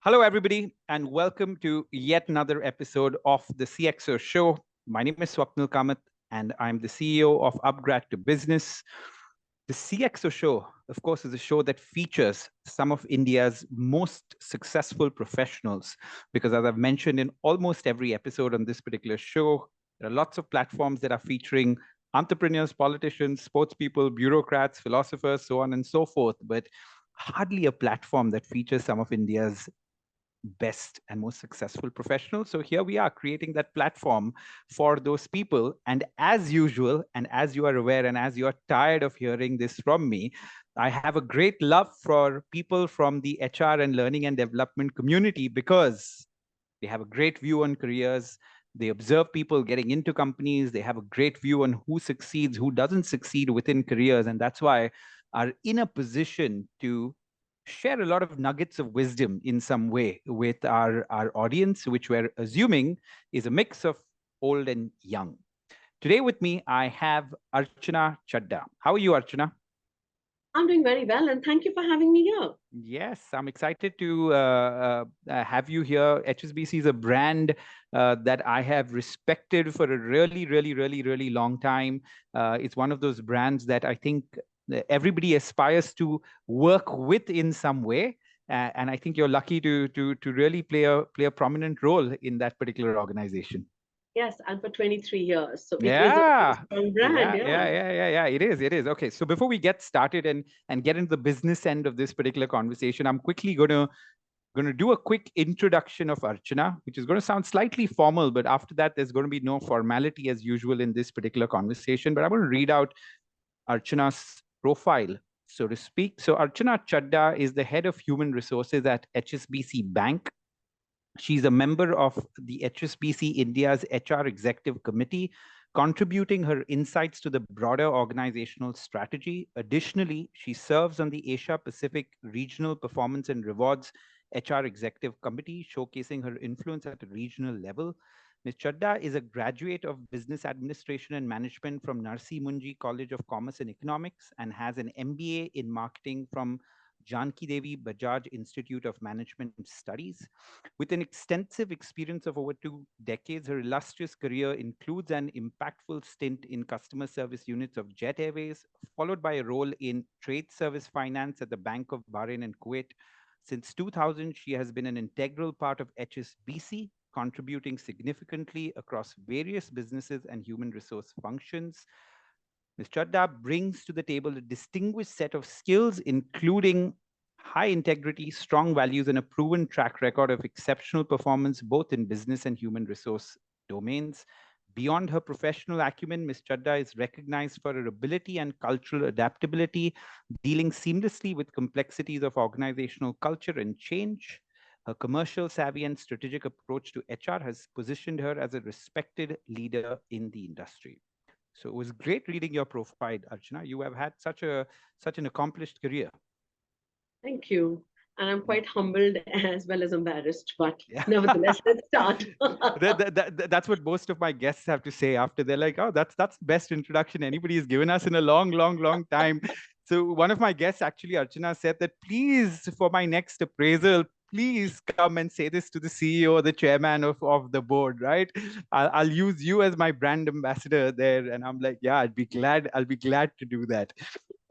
Hello, everybody, and welcome to yet another episode of the CXO show. My name is Swapnil Kamat, and I'm the CEO of upGrad to Business. The CXO show, of course, is a show that features some of India's most successful professionals. Because, as I've mentioned in almost every episode on this particular show, there are lots of platforms that are featuring entrepreneurs, politicians, sports people, bureaucrats, philosophers, so on and so forth. But hardly a platform that features some of India's best and most successful professionals. So here we are creating that platform for those people. And as usual, and as you are aware, and as you're tired of hearing this from me, I have a great love for people from the HR and learning and development community because they have a great view on careers. They observe people getting into companies. They have a great view on who succeeds, who doesn't succeed within careers. And that's why are in a position to share a lot of nuggets of wisdom in some way with our audience, which we're assuming is a mix of old and young. Today with me, I have Archana Chadha. How are you, Archana? I'm doing very well, and thank you for having me here. Yes, I'm excited to have you here. HSBC is a brand that I have respected for a really long time. It's one of those brands that I think everybody aspires to work with in some way. And I think you're lucky to really play a prominent role in that particular organization. Yes, and for 23 years. So it is a very Yeah. strong brand, Yeah, yeah. yeah, yeah, yeah, yeah. It is. It is. Okay. So before we get started and get into the business end of this particular conversation, I'm quickly going to do a quick introduction of Archana, which is going to sound slightly formal, but after that, there's going to be no formality as usual in this particular conversation. But I'm going to read out Archana's profile, so to speak. So Archana Chadha is the head of human resources at HSBC Bank. She's a member of the HSBC India's HR Executive Committee, contributing her insights to the broader organizational strategy. Additionally, she serves on the Asia Pacific Regional Performance and Rewards HR Executive Committee, showcasing her influence at a regional level. Ms. Chadda is a graduate of Business Administration and Management from Narsi Munji College of Commerce and Economics and has an MBA in Marketing from Janki Devi Bajaj Institute of Management Studies. With an extensive experience of over 2 decades, her illustrious career includes an impactful stint in customer service units of Jet Airways, followed by a role in trade service finance at the Bank of Bahrain and Kuwait. Since 2000, she has been an integral part of HSBC, contributing significantly across various businesses and human resource functions. Ms. Chadda brings to the table a distinguished set of skills, including high integrity, strong values, and a proven track record of exceptional performance both in business and human resource domains. Beyond her professional acumen, Ms. Chadda is recognized for her ability and cultural adaptability, dealing seamlessly with complexities of organizational culture and change. Her commercial savvy and strategic approach to HR has positioned her as a respected leader in the industry. So it was great reading your profile, Archana. You have had such an accomplished career. Thank you. And I'm quite humbled as well as embarrassed, but Yeah. nevertheless, let's start. That's what most of my guests have to say after they're like, oh, that's the best introduction anybody has given us in a long time. So one of my guests actually, Archana, said that please, for my next appraisal, please come and say this to the CEO or the chairman of the board, right? I'll use you as my brand ambassador there. And I'm like, yeah, I'll be glad to do that.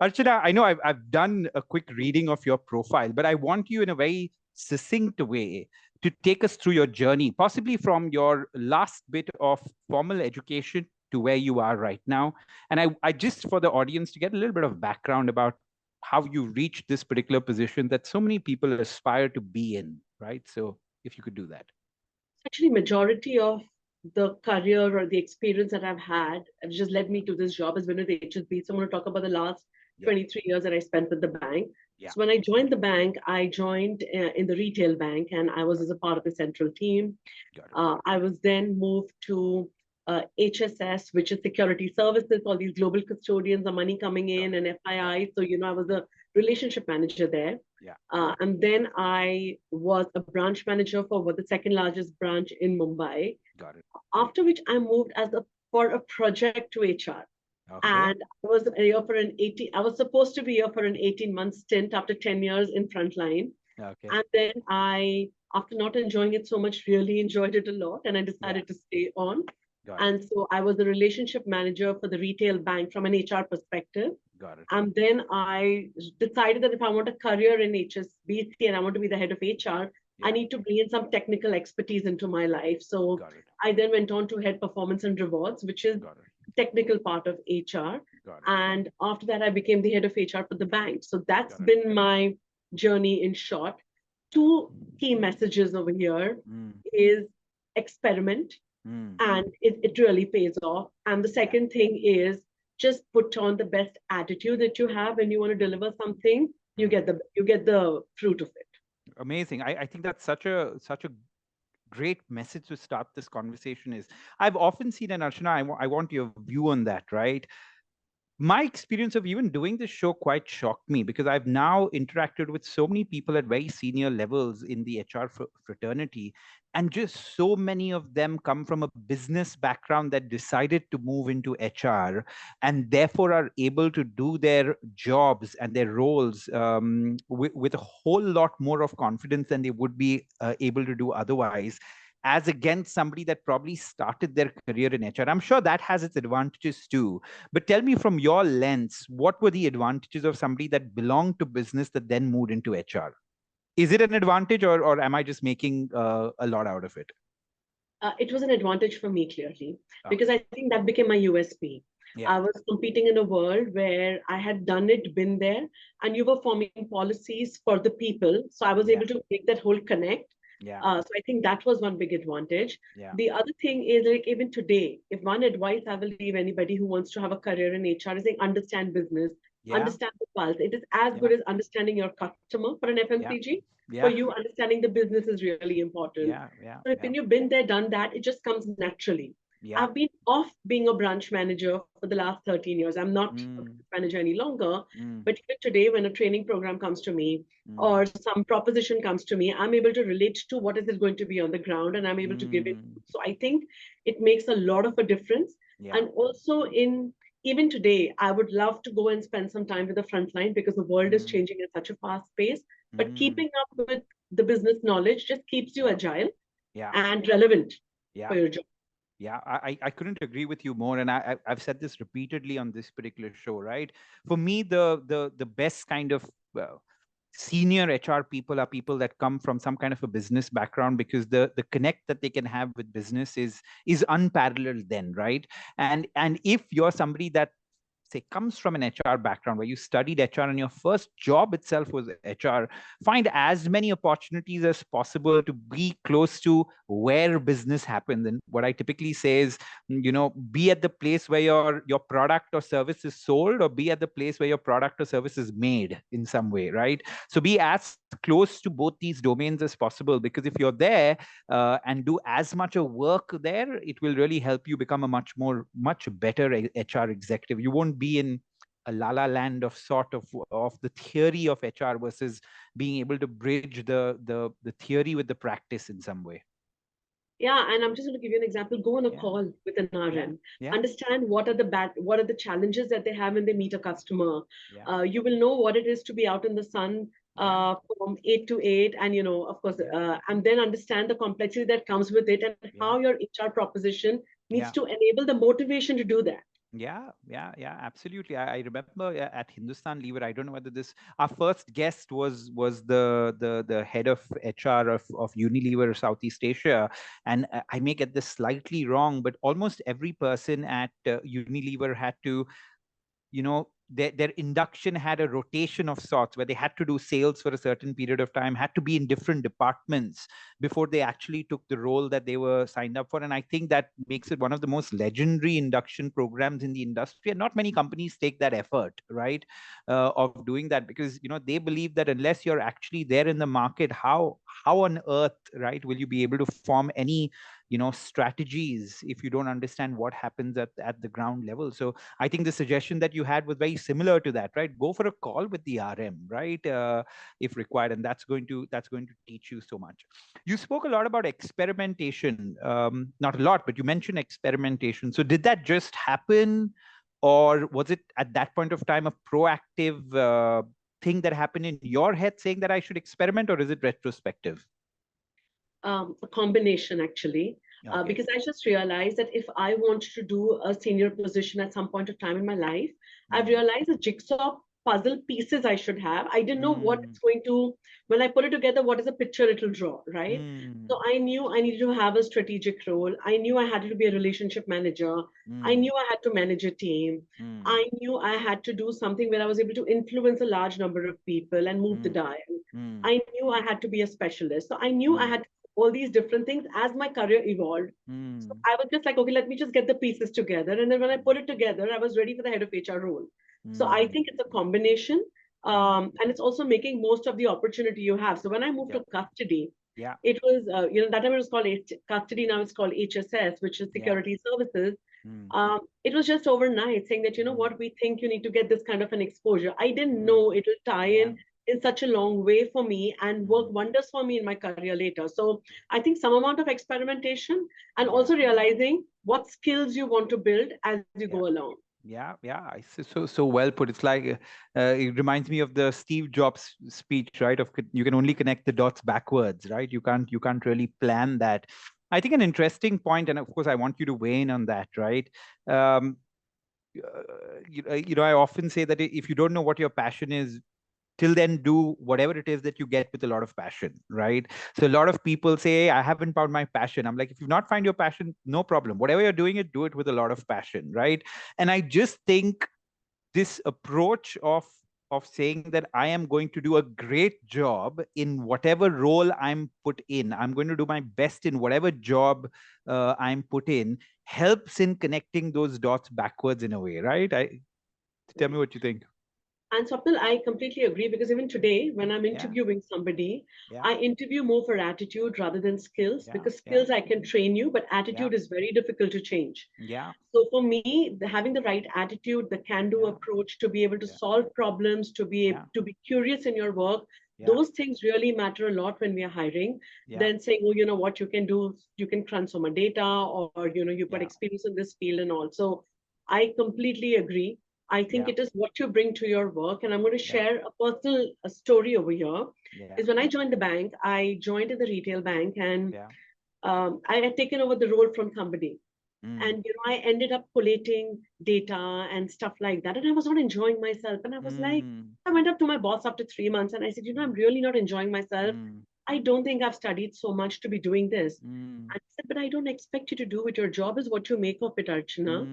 Archana, I know I've done a quick reading of your profile, but I want you in a very succinct way to take us through your journey, possibly from your last bit of formal education to where you are right now. And I just, for the audience, to get a little bit of background about how you reached this particular position that so many people aspire to be in, right? So if you could do that. Actually, majority of the career or the experience that I've had have just led me to this job has been with HSBC. So I'm going to talk about the last Yeah. 23 years that I spent with the bank. Yeah. So when I joined the bank, I joined in the retail bank, and I was as a part of the central team. Got it. I was then moved to HSS, which is security services, all these global custodians, the money coming Got in, it. and Yeah. FII. So, I was a relationship manager there. Yeah. And then I was a branch manager for what the second largest branch in Mumbai. Got it. After which I moved for a project to HR. Okay. And I was here for an 18, I was supposed to be here for an 18-month stint after 10 years in frontline. Okay. And then I after not enjoying it so much, really enjoyed it a lot, and I Yeah. decided to stay on. Got it. And so I was the relationship manager for the retail bank from an HR perspective. Got it. And then I decided that if I want a career in HSBC and I want to be the head of HR, I Yeah. need to bring in some technical expertise into my life. So Got it. I then went on to head performance and rewards, which is Got it. technical part of HR. Got it. And after that, I became the head of HR for the bank. So that's Got it. been my journey in short. Two key messages over here Mm. is experiment, Mm. and it really pays off. And the Yeah. second thing is just put on the best attitude that you have when you want to deliver something. You Mm. get the fruit of it. Amazing. I think that's such a great message to start this conversation. Is I've often seen, and Archana, I want your view on that, right? My experience of even doing this show quite shocked me because I've now interacted with so many people at very senior levels in the HR fraternity. And just so many of them come from a business background that decided to move into HR and therefore are able to do their jobs and their roles with a whole lot more of confidence than they would be able to do otherwise, as against somebody that probably started their career in HR. I'm sure that has its advantages too. But tell me from your lens, what were the advantages of somebody that belonged to business that then moved into HR? Is it an advantage, or am I just making a lot out of it? It was an advantage for me, clearly, because Okay. I think that became my USP. Yeah. I was competing in a world where I had done it, been there, and you were forming policies for the people. So I was Yeah. able to make that whole connect. Yeah. So I think that was one big advantage. Yeah. The other thing is, like, even today, if one advice I will leave anybody who wants to have a career in HR is, like, understand business, Yeah. understand the pulse. It is as Yeah. good as understanding your customer for an Yeah. FMCG. For Yeah. you, understanding the business is really important. Yeah. Yeah. So Yeah. when you've been there, done that, it just comes naturally. Yeah. I've been off being a branch manager for the last 13 years. I'm not a Mm. branch manager any longer. Mm. But even today, when a training program comes to me Mm. or some proposition comes to me, I'm able to relate to what is it going to be on the ground, and I'm able to give it. Mm. So I think it makes a lot of a difference. Yeah. And also in even today, I would love to go and spend some time with the front line because the world is Mm. changing at such a fast pace. But Mm. keeping up with the business knowledge just keeps you Yeah. agile Yeah. and relevant Yeah. for your job. Yeah, I couldn't agree with you more, and I've said this repeatedly on this particular show, right? For me, the best kind of senior HR people are people that come from some kind of a business background, because the connect that they can have with business is unparalleled then, right? And if you're somebody that, say, comes from an HR background where you studied HR and your first job itself was HR, find as many opportunities as possible to be close to where business happens. And what I typically say is, be at the place where your product or service is sold, or be at the place where your product or service is made in some way, right? So be as close to both these domains as possible, because if you're there and do as much of work there, it will really help you become a much better HR executive. You won't be in a la land of sort of the theory of HR versus being able to bridge the theory with the practice in some way. Yeah, and I'm just going to give you an example. Go on a Yeah, call with an yeah, RM. yeah, Understand what are the challenges that they have when they meet a customer. yeah, You will know what it is to be out in the sun yeah, from 8 to 8, and of course, yeah, and then understand the complexity that comes with it and yeah. how your HR proposition needs Yeah. to enable the motivation to do that. Yeah, yeah, yeah, absolutely. I remember at Hindustan Lever. I don't know whether this our first guest was the head of HR of Unilever Southeast Asia, and I may get this slightly wrong, but almost every person at Unilever had to, their induction had a rotation of sorts where they had to do sales for a certain period of time, had to be in different departments before they actually took the role that they were signed up for. And I think that makes it one of the most legendary induction programs in the industry, and not many companies take that effort, right, of doing that, because they believe that unless you're actually there in the market, how on earth, right, will you be able to form any strategies if you don't understand what happens at the ground level. So I think the suggestion that you had was very similar to that, right? Go for a call with the RM, right, if required, and that's going to teach you so much. You spoke a lot about experimentation, not a lot, but you mentioned experimentation. So did that just happen, or was it at that point of time a proactive thing that happened in your head saying that I should experiment, or is it retrospective? a combination actually, Okay. because I just realized that if I want to do a senior position at some point of time in my life, I've Mm. realized the jigsaw puzzle pieces I should have. I didn't know what Mm. it's going to, when I put it together, what is the picture it'll draw, right? Mm. So I knew I needed to have a strategic role. I knew I had to be a relationship manager. I Mm. knew I had to manage a team. Mm. I knew I had to do something where I was able to influence a large number of people and move the Mm. dial. Mm. I knew I had to be a specialist. So I knew I Mm. had all these different things as my career evolved. So Mm. I was just like, okay, let me just get the pieces together. And then when I put it together, I was ready for the head of HR role. So I Mm. think it's a combination. Mm. And it's also making most of the opportunity you have. So when I moved Yeah. to custody, Yeah. it was, that time it was called custody, now it's called HSS, which is Yeah. security services. Mm. It was just overnight saying that, you know Mm. what, we think you need to get this kind of an exposure. I didn't Mm. know it will tie Yeah. in such a long way for me and work Mm. wonders for me in my career later. So I think some amount of experimentation and Yeah. also realizing what skills you want to build as you go Yeah. along. Yeah, yeah, so well put. It's like it reminds me of the Steve Jobs speech, right? You can only connect the dots backwards, right? You can't really plan that. I think an interesting point, and of course, I want you to weigh in on that, right? Um, I often say that if you don't know what your passion is, till then do whatever it is that you get with a lot of passion, right? So a lot of people say, hey, I haven't found my passion. I'm like, if you've not found your passion, no problem, whatever you're doing, it do it with a lot of passion, right? And I just think this approach of saying that I am going to do a great job in whatever role I'm put in, I'm going to do my best in whatever job I'm put in, helps in connecting those dots backwards in a way, right? Tell me Right. what you think. And Swapnil, I completely agree because even today, when I'm Yeah, interviewing somebody, yeah, I interview more for attitude rather than skills yeah, because yeah, skills I can train you, but yeah, attitude is very difficult to change. yeah, So for me, having the right attitude, the can-do yeah, approach to be able to yeah, solve problems, yeah, to be curious in your work, yeah, those things really matter a lot when we are hiring. yeah, Then saying, oh, you know what you can do, you can transform a data, or you know, you've got yeah, experience in this field and all. So I completely agree. I think yeah, it is what you bring to your work. And I'm going to yeah, share a personal story over here. yeah, Is when I joined the bank, I joined in the retail bank and yeah. I had taken over the role from somebody. Mm, And you know, I ended up collating data and stuff like that. And I was not enjoying myself. And I was like, mm, I went up to my boss after 3 months and I said, you know, I'm really not enjoying myself. mm, I don't think I've studied so much to be doing this. mm, And I said, but I don't expect you to do it. Your job is what you make of it, Archana.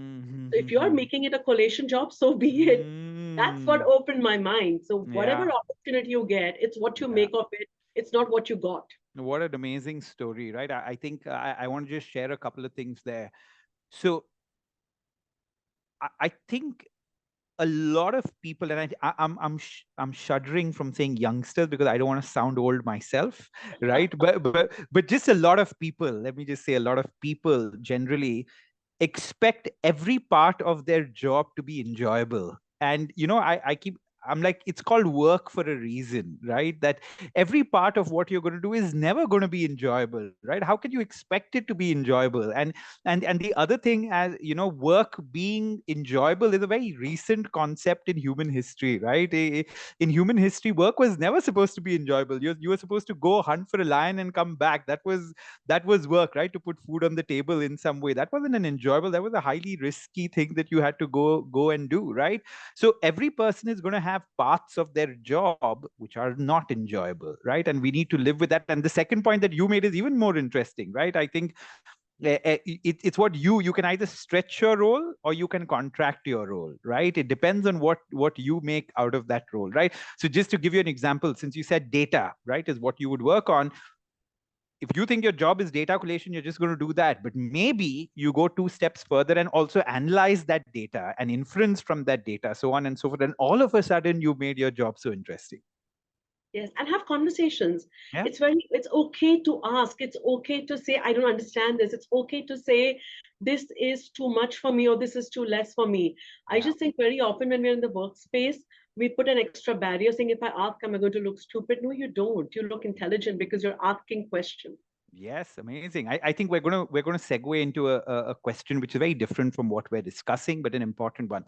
So if you're mm, making it a collation job, so be it. That's what mm. opened my mind. So whatever Yeah, opportunity you get, it's what you yeah. make of it. It's not what you got. What an amazing story, right? I think I want to just share a couple of things there. So I think a lot of people, and I'm shuddering from saying youngsters because I don't want to sound old myself, right? But just a lot of people. Let me just say, a lot of people generally expect every part of their job to be enjoyable. And I'm like, it's called work for a reason, right? That every part of what you're going to do is never going to be enjoyable, right? How can you expect it to be enjoyable? And the other thing, as you know, work being enjoyable is a very recent concept in human history, right? In human history, work was never supposed to be enjoyable. You were supposed to go hunt for a lion and come back. That was work, right? To put food on the table in some way. That wasn't an enjoyable, that was a highly risky thing that you had to go and do, right? So every person is going to have parts of their job which are not enjoyable, right? And we need to live with that. And the second point that you made is even more interesting, right? I think it's what you can either stretch your role or you can contract your role, right? It depends on what you make out of that role, right? So just to give you an example, since you said data, right, is what you would work on, if you think your job is data collation, you're just going to do that. But maybe you go two steps further and also analyze that data and inference from that data, so on and so forth. And all of a sudden, you made your job so interesting. Yes, and have conversations. Yeah. It's okay to ask. It's okay to say, I don't understand this. It's okay to say, this is too much for me or this is too less for me. I Yeah. just think very often when we're in the workspace, we put an extra barrier saying, if I ask, am I going to look stupid? No, you don't. You look intelligent because you're asking questions. Yes, amazing. I think we're gonna segue into a question which is very different from what we're discussing, but an important one.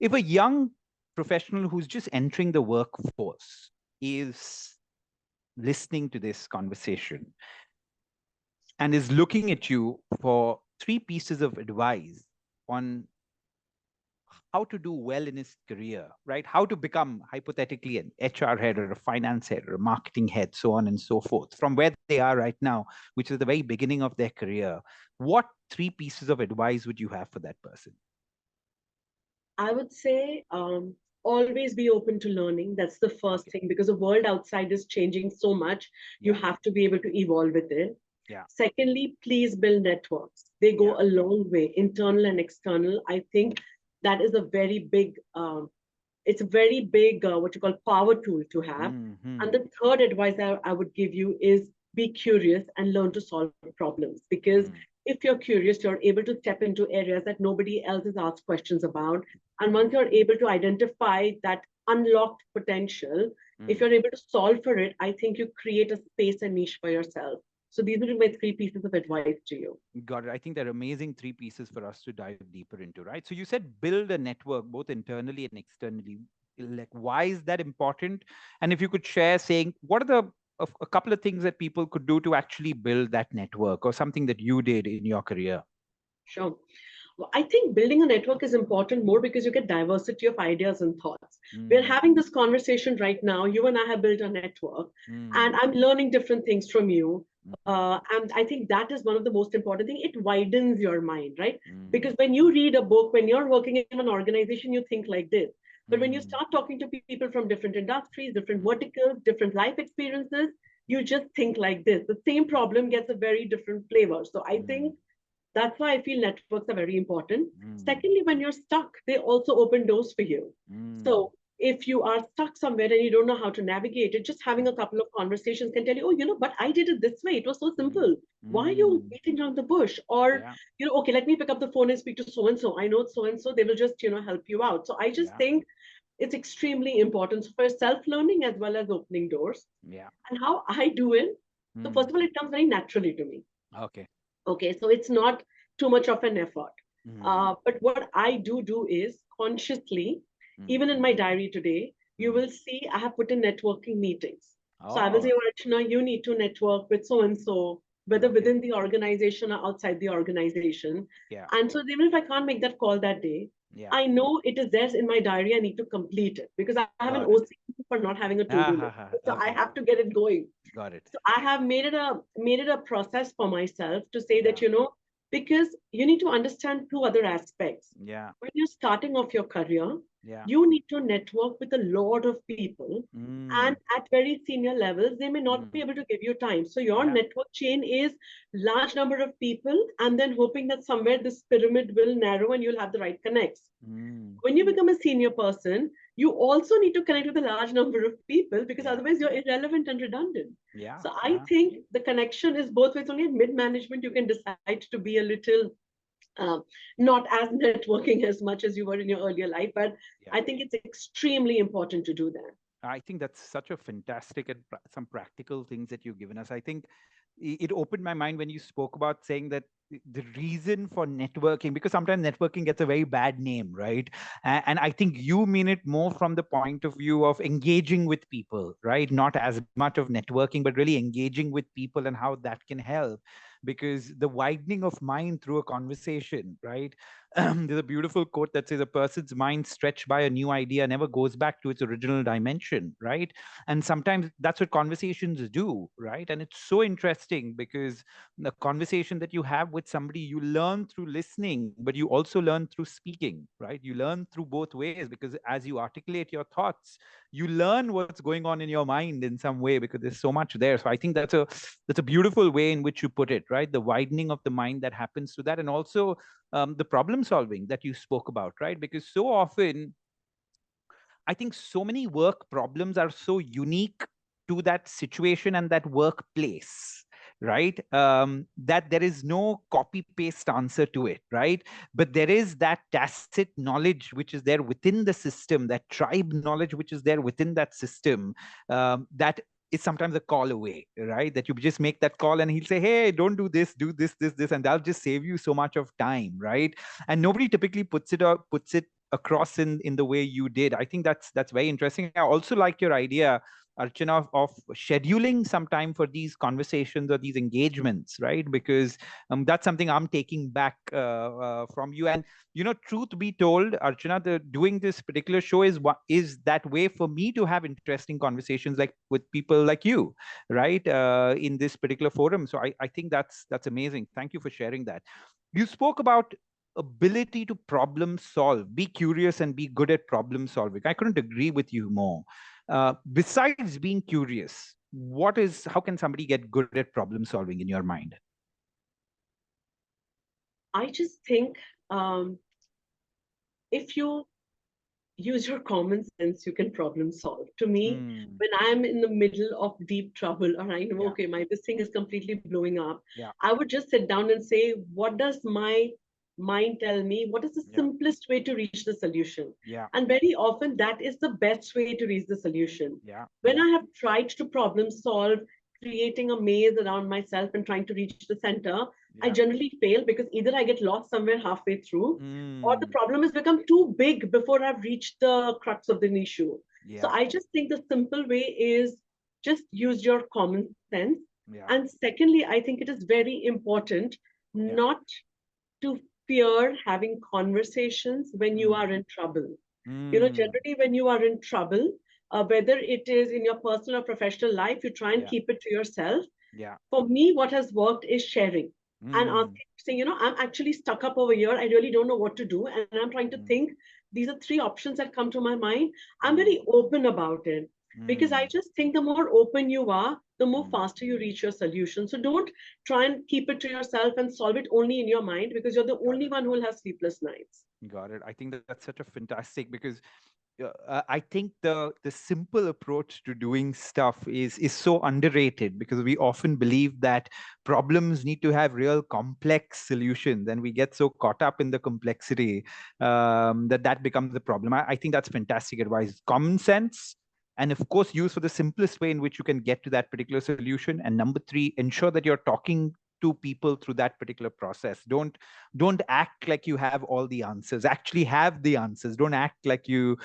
If a young professional who's just entering the workforce is listening to this conversation, and is looking at you for 3 pieces of advice on how to do well in his career, right? How to become hypothetically an HR head or a finance head or a marketing head, so on and so forth, from where they are right now, which is the very beginning of their career. What 3 pieces of advice would you have for that person? I would say always be open to learning. That's the first Okay. thing, because the world outside is changing so much. You Yeah. have to be able to evolve with it. Yeah. Secondly, please build networks. They Yeah. go a long way, internal and external. I think that is a very big, it's a very big, what you call power tool to have. Mm-hmm. And the third advice I would give you is be curious and learn to solve problems. Because Mm. if you're curious, you're able to step into areas that nobody else has asked questions about. And once Mm. you're able to identify that unlocked potential, if Mm. you're able to solve for it, I think you create a space and niche for yourself. So these would be my 3 pieces of advice to you. Got it. I think they're amazing 3 pieces for us to dive deeper into, right? So you said build a network both internally and externally. Like, why is that important? And if you could share, saying what are a couple of things that people could do to actually build that network, or something that you did in your career? Sure. Well, I think building a network is important more because you get diversity of ideas and thoughts. We're Mm, having this conversation right now. You and I have built a network, and mm, I'm learning different things from you. mm, And I think that is one of the most important things. It widens your mind, right? mm, Because when you read a book, when you're working in an organization, you think like this. But when you mm, start talking to people from different industries, different mm, verticals, different life experiences, you just think like this. The same problem gets a very different flavor. So I mm, think that's why I feel networks are very important. mm, Secondly, when you're stuck, they also open doors for you. mm, So if you are stuck somewhere and you don't know how to navigate it, just having a couple of conversations can tell you, oh, but I did it this way. It was so mm, simple. Why are you mm. beating around the bush? Or, Yeah, okay, let me pick up the phone and speak to so and so. I know so and so. They will just, help you out. So I just yeah, think it's extremely important for self-learning as well as opening doors. yeah. And how I do it. So Mm. first of all, it comes very naturally to me. Okay. Okay, so it's not too much of an effort. Mm, But what I do is consciously, mm, even in my diary today, you mm. will see I have put in networking meetings. So I will Oh, say, oh, Archana, you need to network with so and so, whether okay. within the organization or outside the organization. Yeah, And so even if I can't make that call that day, yeah. I know it is there in my diary. I need to complete it because I have an Got it. OCD for not having a Ah, to-do ha, list. ha. So I Okay. have to get it going. Got it. So I have made it a process for myself to say that, Yeah, because you need to understand two other aspects. yeah, When you're starting off your career, yeah. you need to network with a lot of people. And Mm, at very senior levels, they may not be mm, able to give you time. So your yeah. network chain is large number of people, and then hoping that somewhere this pyramid will narrow and you'll have the right connects. Mm, When you become a senior person, you also need to connect with a large number of people because yeah, otherwise you're irrelevant and redundant. yeah, So I yeah, think the connection is both ways. Only at mid management you can decide to be a little uh, not as networking as much as you were in your earlier life, but yeah. I think it's extremely important to do that. I think that's such a fantastic and some practical things that you've given us. I think it opened my mind when you spoke about saying that the reason for networking, because sometimes networking gets a very bad name, right? And I think you mean it more from the point of view of engaging with people, right? Not as much of networking, but really engaging with people and how that can help. Because the widening of mind through a conversation, right? There's a beautiful quote that says a person's mind stretched by a new idea never goes back to its original dimension, right? And sometimes that's what conversations do, right? And it's so interesting because the conversation that you have with somebody, you learn through listening, but you also learn through speaking, right? You learn through both ways, because as you articulate your thoughts, you learn what's going on in your mind in some way, because there's so much there. So I think that's a beautiful way in which you put it, right? The widening of the mind that happens to that, and also the problem solving that you spoke about, right? Because so often, I think so many work problems are so unique to that situation and that workplace, right? That there is no copy paste answer to it, right? But there is that tacit knowledge which is there within the system, that tribe knowledge which is there within that system, that is sometimes a call away, right? That you just make that call and he'll say, hey, don't do this, do this, and that'll just save you so much of time, right? And nobody typically puts it across in the way you did. I think that's very interesting. I also like your idea Archana, of scheduling some time for these conversations or these engagements, right? Because that's something I'm taking back from you. And truth be told, Archana, doing this particular show is that way for me to have interesting conversations like with people like you, right? In this particular forum. So I think that's amazing. Thank you for sharing that. You spoke about ability to problem solve, be curious and be good at problem solving. I couldn't agree with you more. Besides being curious, how can somebody get good at problem solving in your mind? I just think if you use your common sense, you can problem solve. To me, Mm, when I'm in the middle of deep trouble, or I know, yeah, okay, this thing is completely blowing up, yeah, I would just sit down and say, what does my mind tell me? What is the yeah, simplest way to reach the solution? yeah, And very often, that is the best way to reach the solution. yeah, When yeah, I have tried to problem solve, creating a maze around myself and trying to reach the center, I yeah. generally fail because either I get lost somewhere halfway through, or the Mm, problem has become too big before I've reached the crux of the issue. So yeah, I just think the simple way is just use your common sense. yeah, And secondly, I think it is very important yeah. not to fear having conversations when you Mm, are in trouble. mm, Generally, when you are in trouble, whether it is in your personal or professional life, you try and yeah, keep it to yourself. yeah. For me, what has worked is sharing and Mm, asking, saying, I'm actually stuck up over here. I really don't know what to do. And I'm trying to mm, think. These are three options that come to my mind. I'm mm, very open about it because I mm, just think the more open you are, the more mm. faster you reach your solution. So don't try and keep it to yourself and solve it only in your mind because you're the Got only it. one who will have sleepless nights. Got it. I think that's such a fantastic because I think the simple approach to doing stuff is so underrated because we often believe that problems need to have real complex solutions, and we get so caught up in the complexity that becomes the problem. I think that's fantastic advice. Common sense. And of course, use for the simplest way in which you can get to that particular solution. And number three, ensure that you're talking to people through that particular process. Don't act like you have all the answers. Actually have the answers. Don't act like you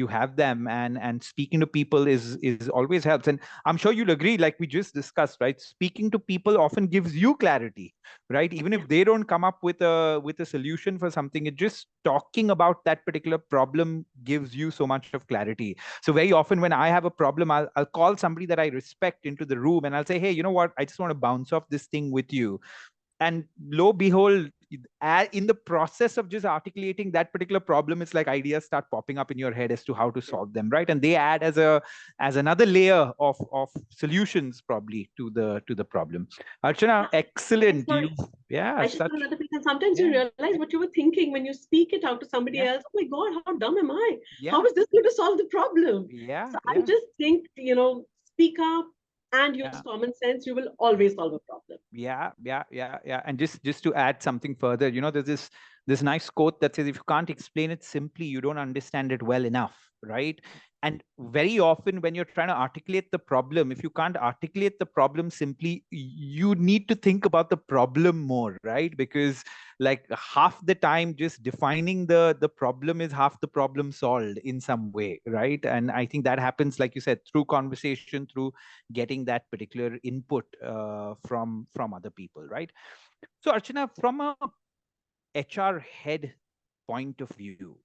have them. And speaking to people is always helps. And I'm sure you'll agree, like we just discussed, right? Speaking to people often gives you clarity, right? Even Yeah. if they don't come up with a solution for something, it just talking about that particular problem gives you so much of clarity. So very often when I have a problem, I'll call somebody that I respect into the room and I'll say, hey, you know what, I just want to bounce off this thing with you. And lo behold, in the process of just articulating that particular problem, it's like ideas start popping up in your head as to how to Yeah. solve them, right? And they add as another layer of solutions probably to the problem. Archana, Yeah. excellent. You, Sorry. yeah, I just such, want another piece. And sometimes you yeah, realize what you were thinking when you speak it out to somebody yeah, else. Oh my God, how dumb am I? yeah, How is this going to solve the problem? yeah, So I yeah, just think, speak up and use yeah. common sense. You will always solve a problem. Yeah. And just to add something further, there's this nice quote that says, if you can't explain it simply, you don't understand it well enough, right? And very often when you're trying to articulate the problem, if you can't articulate the problem simply, you need to think about the problem more, right? Because like half the time just defining the problem is half the problem solved in some way, right? And I think that happens, like you said, through conversation, through getting that particular input from other people, right? So Archana, from a HR head point of view,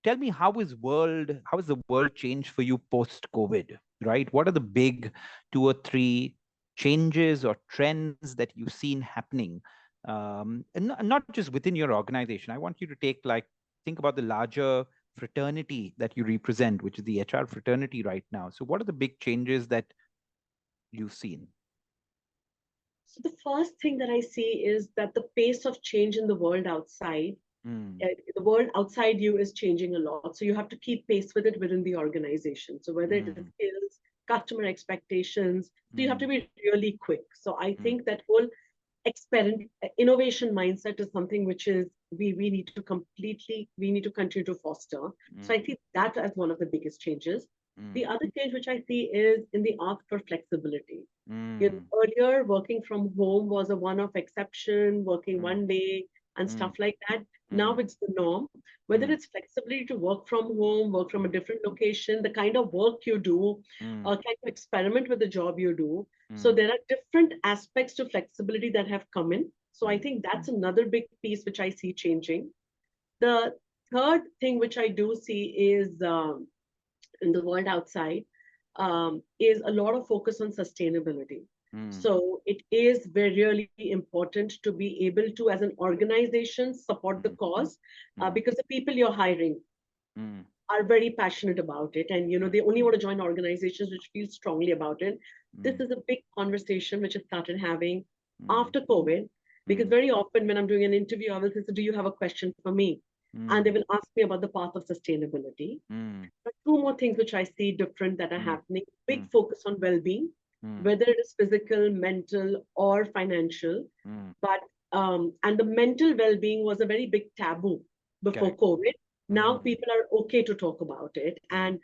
tell me, how has the world changed for you post COVID, right? What are the big 2 or 3 changes or trends that you've seen happening, and not just within your organization? I want you to think about the larger fraternity that you represent, which is the HR fraternity right now. So what are the big changes that you've seen? So the first thing that I see is that the pace of change in the world outside, Mm, the world outside you is changing a lot. So you have to keep pace with it within the organization. So whether it is mm, skills, customer expectations, so you have to mm, be really quick. So I mm, think that whole innovation mindset is something which is we need to continue to foster. So I mm, think that as one of the biggest changes. The mm, other change which I see is in the ask for flexibility. mm, Earlier working from home was a one-off exception, working mm, one day and stuff like that. Now mm, it's the norm. Whether mm, it's flexibility to work from home, work from a different location, the kind of work you do, mm, or kind of experiment with the job you do. So mm, there are different aspects to flexibility that have come in. So I mm, think that's another big piece which I see changing. The third thing which I do see is in the world outside is a lot of focus on sustainability. mm, So it is very really important to be able to, as an organization, support the mm, cause mm, because the people you're hiring mm, are very passionate about it, and they only want to join organizations which feel strongly about it. This mm, is a big conversation which I started having mm, after COVID, because mm, very often when I'm doing an interview, I will say, so do you have a question for me? And they mm, will ask me about the path of sustainability. mm, But two more things which I see different that are mm, happening. Big mm, focus on well-being, mm, whether it is physical, mental, or financial. mm. But and the mental well-being was a very big taboo before Correct. COVID. Now Mm, people are okay to talk about it, mm, and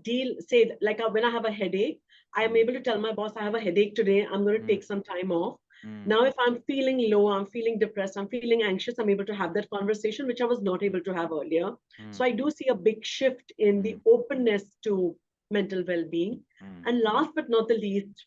deal, say, like when I have a headache, I am mm, able to tell my boss I have a headache today, I'm going to mm, take some time off. mm, Now if I'm feeling low, I'm feeling depressed, I'm feeling anxious, I'm able to have that conversation which I was not able to have earlier. So mm, I do see a big shift in the mm, openness to mental well-being. mm, And last but not the least,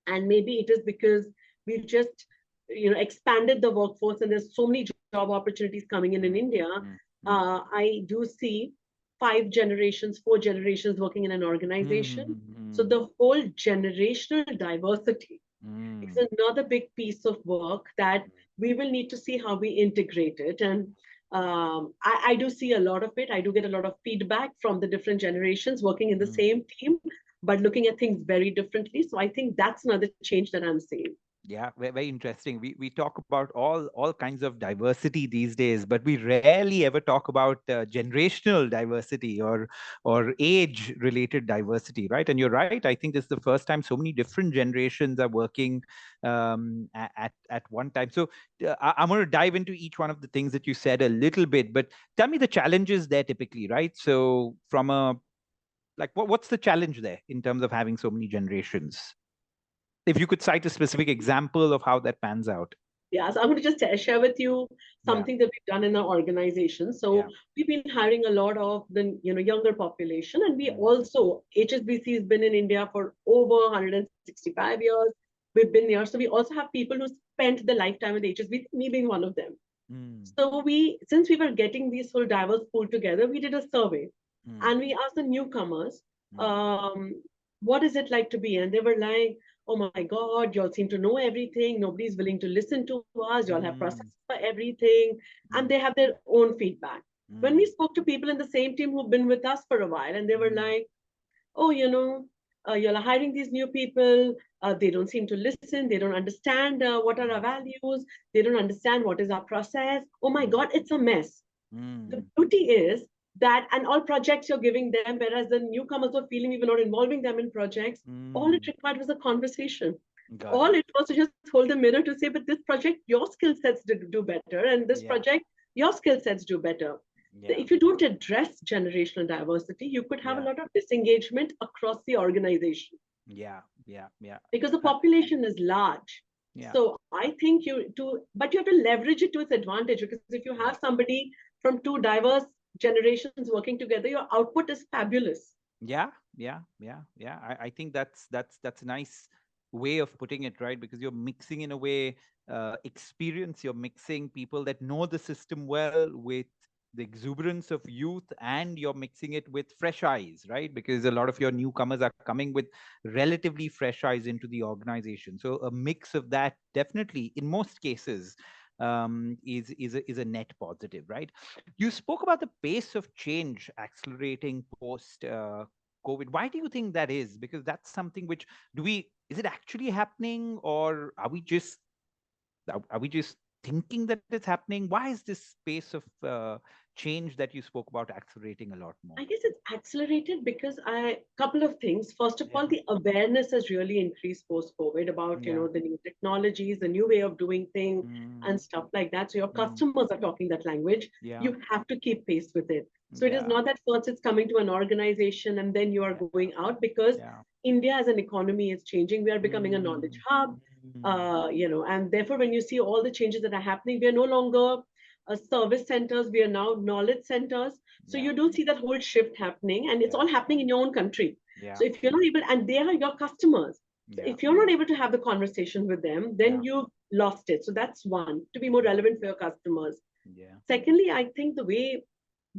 and maybe it is because we've just expanded the workforce and there's so many job opportunities coming in mm, India. mm, mm, I do see 5 generations, 4 generations working in an organization. So mm, the whole generational diversity is mm, another big piece of work that we will need to see how we integrate it. And I do see a lot of it. I do get a lot of feedback from the different generations working in the mm. same team, but looking at things very differently. So I think that's another change that I'm seeing. Yeah, very interesting. We talk about all kinds of diversity these days, but we rarely ever talk about generational diversity or age related diversity, right? And you're right. I think this is the first time so many different generations are working at one time. So I'm going to dive into each one of the things that you said a little bit, but tell me the challenges there typically, right? So from a like what's the challenge there in terms of having so many generations? If you could cite a specific example of how that pans out. Yeah, so I'm going to just share with you Yeah. something that we've done in our organization. So Yeah. we've been hiring a lot of the younger population, and we Mm, also HSBC has been in India for over 165 years. We've been there, so we also have people who spent the lifetime with HSBC, me being one of them. mm, So since we were getting these whole diverse pool together, we did a survey, mm, and we asked the newcomers, mm, um, what is it like to be? And they were like, oh my God, y'all seem to know everything. Nobody's willing to listen to us. Y'all have mm, processes for everything. And mm, they have their own feedback. When we mm, spoke to people in the same team who've been with us for a while, and they were mm, like, oh, you're hiring these new people. They don't seem to listen. They don't understand what are our mm, values. They don't understand what is our process. Oh my God, it's a mess. The mm, beauty is that, and all projects you're giving them, whereas the newcomers were feeling we were not involving them in projects, all it mm. required was a conversation. Got All it. it was to just hold the mirror to say, but this project, your skill sets do better, and this Yeah. project, your skill sets do better. Yeah. If you don't address generational diversity, you could have a Yeah. lot of disengagement across the organization Yeah. Yeah. Yeah. because the Uh, population is large. yeah. So I think but you have to leverage it to its advantage, because if you Yeah. have somebody from two diverse generations working together, your output is fabulous. Yeah, yeah, yeah, yeah. I think that's a nice way of putting it, right? Because you're mixing in a way experience. You're mixing people that know the system well with the exuberance of youth, and you're mixing it with fresh eyes, right? Because a lot of your newcomers are coming with relatively fresh eyes into the organization. So a mix of that definitely, in most cases, is a net positive, right? You spoke about the pace of change accelerating post COVID. Why do you think that is? Because that's something which is it actually happening, or are we just thinking that it's happening? Why is this pace of change that you spoke about accelerating a lot more? I guess it's accelerated because couple of things. First of all, Yeah, the awareness has really increased post COVID about yeah, the new technologies, the new way of doing things, mm, and stuff like that. So your mm, customers are talking that language. yeah, You have to keep pace with it. So it is yeah, not that first it's coming to an organization and then you are yeah, going out, because yeah, India as an economy is changing. We are becoming a knowledge mm, hub. And therefore, when you see all the changes that are happening, we are no longer service centers, we are now knowledge centers. So Yeah. you do see that whole shift happening, and it's Yeah. all happening in your own country. Yeah. So if you're not able, and they are your customers. So Yeah. if you're not able to have the conversation with them, then Yeah. you've lost it. So that's one, to be more Yeah. relevant for your customers. Yeah. Secondly, I think the way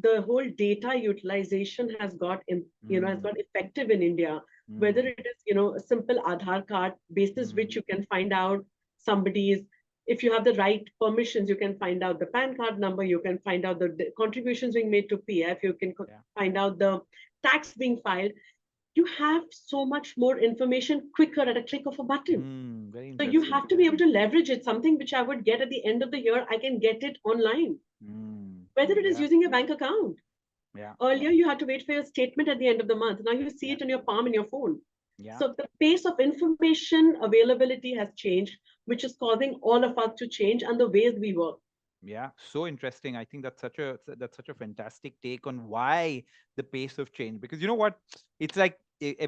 the whole data utilization has has Mm. got effective in India, whether Mm. it is, a simple Aadhaar card basis which Mm. you can find out somebody's, if you have the right permissions, you can find out the PAN card number, you can find out the contributions being made to PF, you can Yeah. find out the tax being filed. You have so much more information quicker at a click of a button. Very So you interesting. have to be able to leverage it. Something which I would get at the end of the year, I can get it online, whether it is Yeah. using a bank account. Yeah. Earlier, you had to wait for your statement at the end of the month. Now you see Yeah. it in your palm in your phone. Yeah. So the pace of information availability has changed, which is causing all of us to change and the ways we work. Yeah, so interesting. I think that's such a fantastic take on why the pace of change. Because you know what, it's like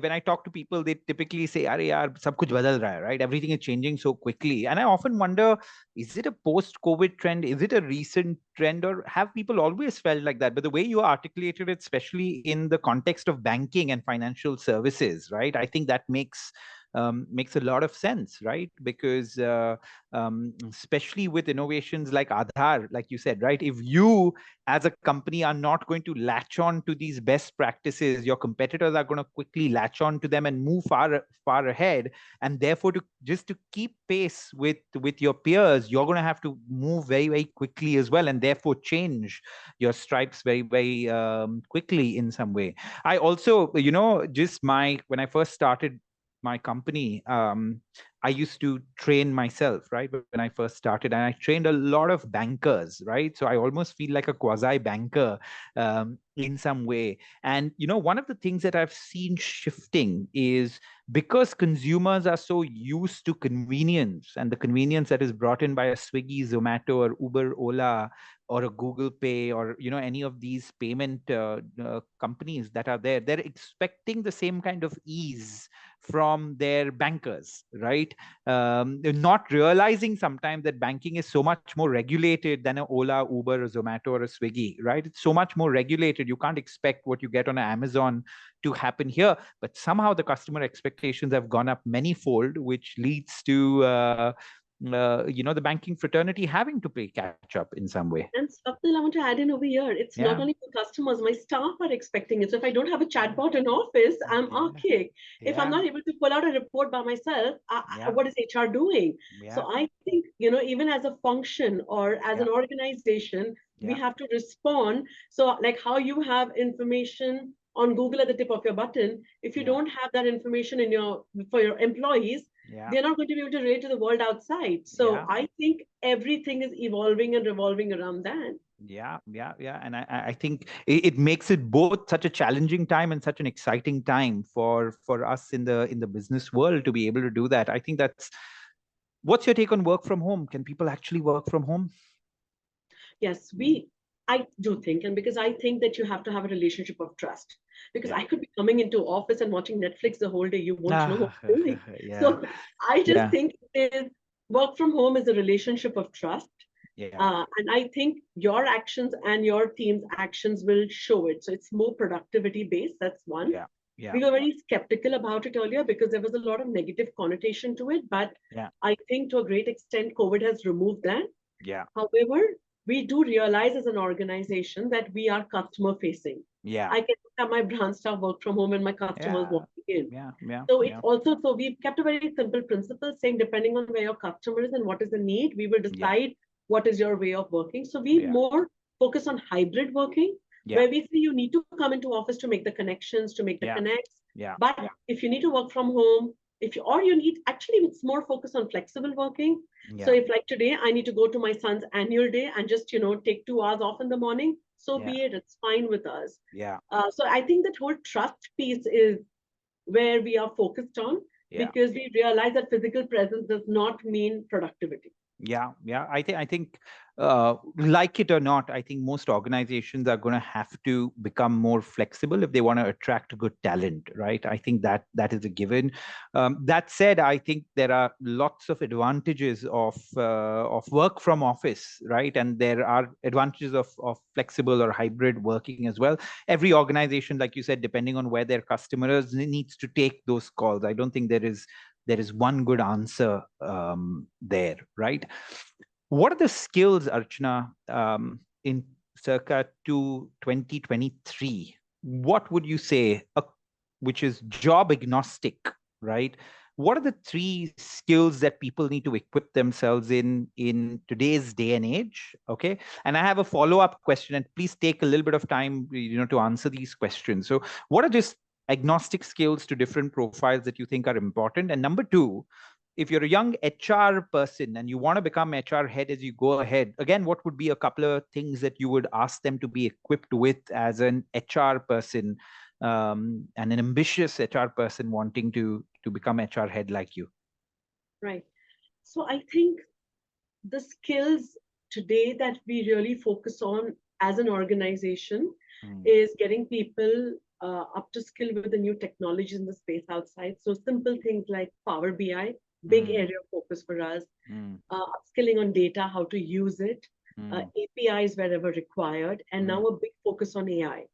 when I talk to people, they typically say, "Arey yaar, sab kuch badal raha hai," right? Everything is changing so quickly, and I often wonder, is it a post-COVID trend? Is it a recent trend, or have people always felt like that? But the way you articulated it, especially in the context of banking and financial services, right? I think that makes a lot of sense, right? Because especially with innovations like Aadhaar, like you said, right? If you as a company are not going to latch on to these best practices, your competitors are going to quickly latch on to them and move far ahead. And therefore, to keep pace with your peers, you're going to have to move very, very quickly as well, and therefore change your stripes very, very quickly in some way. I also, just when I first started my company, I used to train myself, right? When I first started, and I trained a lot of bankers, right? So I almost feel like a quasi banker in some way. And, one of the things that I've seen shifting is because consumers are so used to convenience, and the convenience that is brought in by a Swiggy, Zomato, or Uber, Ola, or a Google Pay, or any of these payment companies that are there, they're expecting the same kind of ease from their bankers, right? Not realizing sometimes that banking is so much more regulated than a Ola, Uber, or Zomato, or a Swiggy, right? It's so much more regulated. You can't expect what you get on Amazon to happen here, but somehow the customer expectations have gone up manyfold, which leads to the banking fraternity having to play catch up in some way. And Swapnil, I want to add in over here. It's not Yeah. only for customers, my staff are expecting it. So if I don't have a chatbot in office, I'm Yeah. archaic. If I'm Yeah. not able to pull out a report by myself, Yeah. what is HR doing? Yeah. So I think, even as a function or as Yeah. an organization, we Yeah. have to respond. So like how you have information on Google at the tip of your button, if you Yeah. don't have that information for your employees, Yeah. they're not going to be able to relate to the world outside. So Yeah. I think everything is evolving and revolving around that. Yeah, yeah, yeah. And I think it makes it both such a challenging time and such an exciting time for us in the business world to be able to do that. I think that's what's your take on work from home? Can people actually work from home? Yes, I do think, and because I think that you have to have a relationship of trust. Because Yeah. I could be coming into office and watching Netflix the whole day, you won't know what Ah, I'm doing. yeah, So I just yeah, think is work from home is a relationship of trust. yeah, And I think your actions and your team's actions will show it. So it's more productivity based. That's one. yeah, yeah, We were very skeptical about it earlier because there was a lot of negative connotation to it. But yeah, I think to a great extent, COVID has removed that. yeah, However, we do realize as an organization that we are customer facing. yeah, I can have my branch staff work from home and my customers yeah, walking in. yeah, yeah, So it's yeah, also, so we've kept a very simple principle saying, depending on where your customer is and what is the need, we will yeah, decide what is your way of working. So we yeah, more focus on hybrid working, yeah, where we say you need to come into office to make the connections, to make the yeah, connects. yeah, But if you need to work from home, if you or you need, actually it's more focused on flexible working. So yeah, if like today I need to go to my son's annual day and just take 2 hours off in the morning, so yeah, be it. It's fine with us. yeah, So I think that whole trust piece is where we are focused on, yeah. because we realize that physical presence does not mean productivity. Yeah, yeah. I think, like it or not, I think most organizations are going to have to become more flexible if they want to attract good talent, right? I think that is a given. That said, I think there are lots of advantages of work from office, right? And there are advantages of flexible or hybrid working as well. Every organization, like you said, depending on where their customer is, needs to take those calls. I don't think there is one good answer there, right? What are the skills, Archana, in circa to 2023? What would you say, which is job agnostic, right? What are the three skills that people need to equip themselves in today's day and age? Okay, and I have a follow-up question, and please take a little bit of time, to answer these questions. So, what are just agnostic skills to different profiles that you think are important? And number two, if you're a young HR person and you want to become HR head as you go ahead, again, what would be a couple of things that you would ask them to be equipped with as an HR person, and an ambitious HR person wanting to become HR head like you? Right. So I think the skills today that we really focus on as an organization Mm, is getting people up to skill with the new technologies in the space outside. So simple things like Power BI, big mm, area of focus for us, mm, upskilling on data, how to use it, mm, APIs wherever required, and mm, now a big focus on AI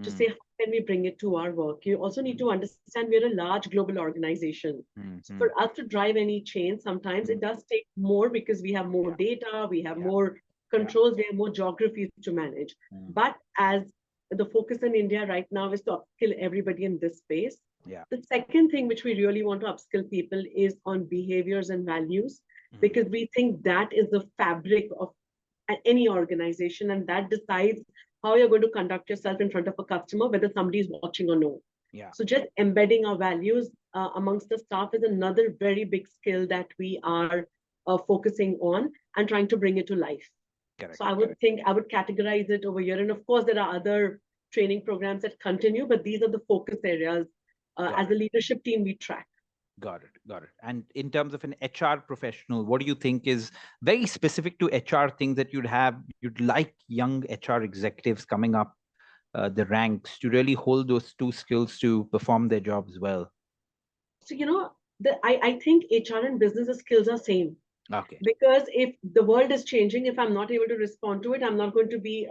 to say mm, how can we bring it to our work. You also need mm, to understand we're a large global organization. mm, So mm, for us to drive any change, sometimes it mm. does take more because we have more Yeah, data, we have yeah, more yeah. controls, we have more geographies to manage. Mm, But as the focus in India right now is to upskill everybody in this space. yeah. The second thing which we really want to upskill people is on behaviors and values, Mm, because we think that is the fabric of any organization, and that decides how you're going to conduct yourself in front of a customer, whether somebody is watching or no. yeah, So just embedding our values amongst the staff is another very big skill that we are focusing on and trying to bring it to life. correct, So I would correct. think I would categorize it over here. And of course, there are other training programs that continue, but these are the focus areas Got as it. a leadership team we track. Got it. Got it. And in terms of an HR professional, what do you think is very specific to HR things that you'd like young HR executives coming up the ranks to really hold those two skills to perform their jobs well? So, I think HR and business skills are same, Okay. because if the world is changing, if I'm not able to respond to it, I'm not going to be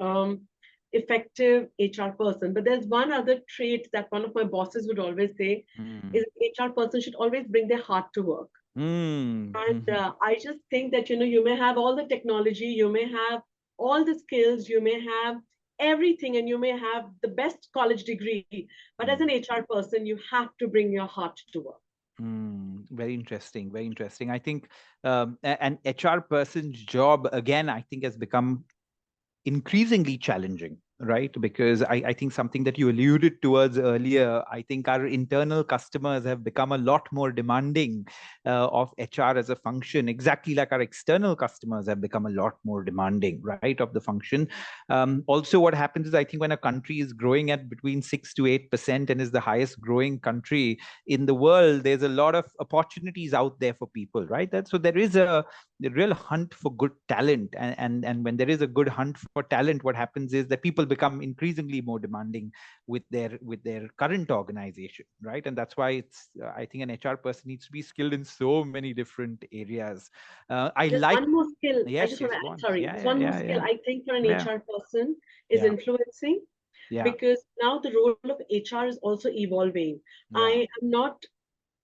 effective HR person. But there's one other trait that one of my bosses would always say Mm. is HR person should always bring their heart to work. Mm. And I just think that, you may have all the technology, you may have all the skills, you may have everything, and you may have the best college degree. But as Mm. an HR person, you have to bring your heart to work. Mm. Very interesting. Very interesting. I think an HR person's job, again, I think has become increasingly challenging, right? Because I think something that you alluded towards earlier, I think our internal customers have become a lot more demanding of HR as a function, exactly like our external customers have become a lot more demanding, right, of the function. Also, what happens is I think when a country is growing at between 6 to 8% and is the highest growing country in the world, there's a lot of opportunities out there for people, right? So there is the real hunt for good talent, and when there is a good hunt for talent, what happens is that people become increasingly more demanding with their current organization, right? And that's why it's I think an HR person needs to be skilled in so many different areas. I There's like. one more skill. I Yes, just want yes, to go add, on. sorry, Yeah, there's yeah, one more yeah, skill yeah, I think for an yeah, HR person is yeah, influencing, yeah, because now the role of HR is also evolving. yeah. I am not,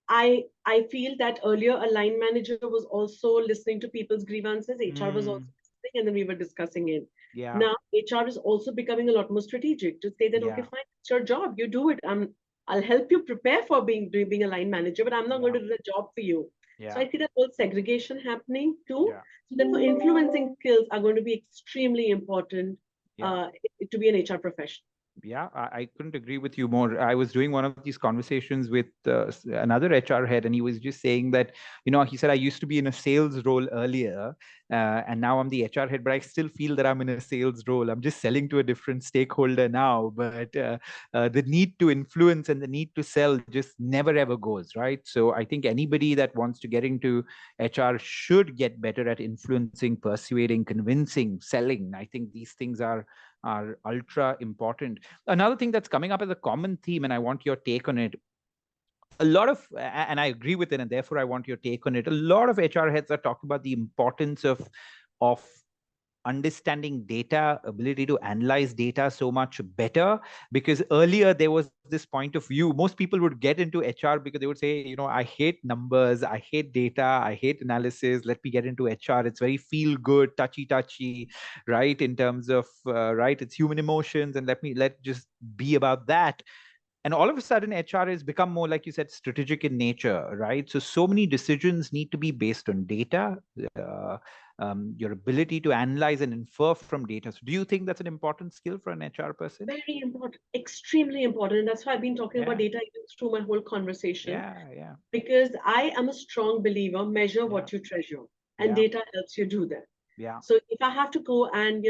I feel that earlier a line manager was also listening to people's grievances, HR was also Mm, listening, and then we were discussing it. yeah, Now HR is also becoming a lot more strategic to say that, okay, yeah, fine, it's your job, you do it. I'll help you prepare for being a line manager, but I'm not going yeah, to do the job for you. So yeah, I see that whole segregation happening too. yeah, So therefore, influencing skills are going to be extremely important yeah. uh, to be an HR professional. Yeah, I couldn't agree with you more. I was doing one of these conversations with another HR head, and he was just saying that, he said, I used to be in a sales role earlier, and now I'm the HR head, but I still feel that I'm in a sales role. I'm just selling to a different stakeholder now, but the need to influence and the need to sell just never ever goes, right? So I think anybody that wants to get into HR should get better at influencing, persuading, convincing, selling. I think these things are ultra important. Another thing that's coming up as a common theme, and I want your take on it. A lot of, and I agree with it, and therefore I want your take on it. A lot of HR heads are talking about the importance of understanding data, ability to analyze data so much better, because earlier there was this point of view. Most people would get into HR because they would say, I hate numbers, I hate data, I hate analysis, let me get into HR. It's very feel good, touchy, right? In terms of, right, it's human emotions, and let just be about that. And all of a sudden HR has become more, like you said, strategic in nature, right? So many decisions need to be based on data, uh, your ability to analyze and infer from data. So do you think that's an important skill for an HR person? Very important, extremely important. And that's why I've been talking about Yeah, data even through my whole conversation, yeah, because I am a strong believer, measure yeah, what you treasure, and yeah, data helps you do that. yeah, So if I have to go and,